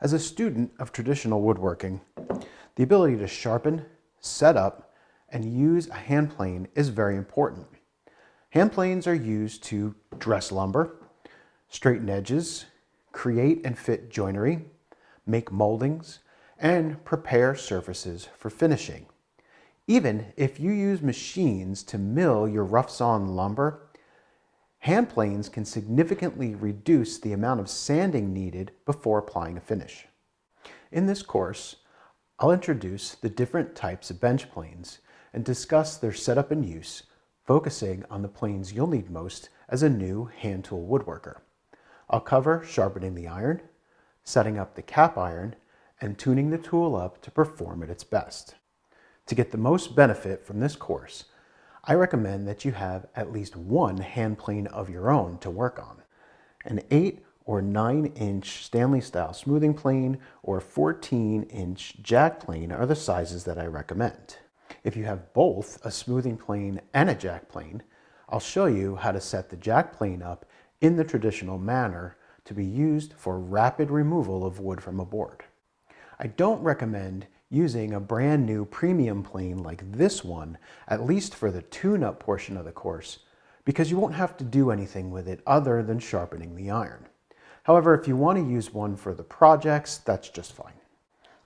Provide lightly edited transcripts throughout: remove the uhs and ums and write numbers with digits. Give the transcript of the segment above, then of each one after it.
As a student of traditional woodworking, the ability to sharpen, set up, and use a hand plane is very important. Hand planes are used to dress lumber, straighten edges, create and fit joinery, make moldings, and prepare surfaces for finishing. Even if you use machines to mill your rough-sawn lumber, hand planes can significantly reduce the amount of sanding needed before applying a finish. In this course, I'll introduce the different types of bench planes and discuss their setup and use, focusing on the planes you'll need most as a new hand tool woodworker. I'll cover sharpening the iron, setting up the cap iron, and tuning the tool up to perform at its best. To get the most benefit from this course, I recommend that you have at least one hand plane of your own to work on. An 8 or 9-inch Stanley style smoothing plane or 14-inch jack plane are the sizes that I recommend. If you have both a smoothing plane and a jack plane, I'll show you how to set the jack plane up in the traditional manner to be used for rapid removal of wood from a board. I don't recommend using a brand new premium plane like this one, at least for the tune-up portion of the course, because you won't have to do anything with it other than sharpening the iron. However, if you want to use one for the projects, that's just fine.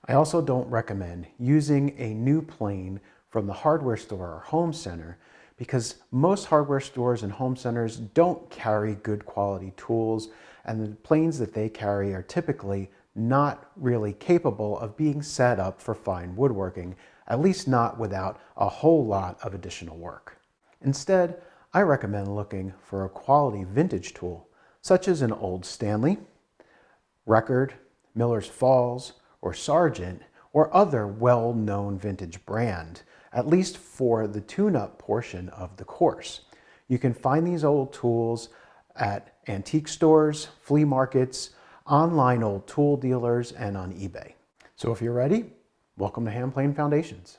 I also don't recommend using a new plane from the hardware store or home center because most hardware stores and home centers don't carry good quality tools, and the planes that they carry are typically not really capable of being set up for fine woodworking, at least not without a whole lot of additional work. Instead, I recommend looking for a quality vintage tool, such as an old Stanley, Record, Miller's Falls, or Sargent, or other well-known vintage brand, at least for the tune-up portion of the course. You can find these old tools at antique stores, flea markets, online old tool dealers, and on eBay. So if you're ready, welcome to Hand Plane Foundations.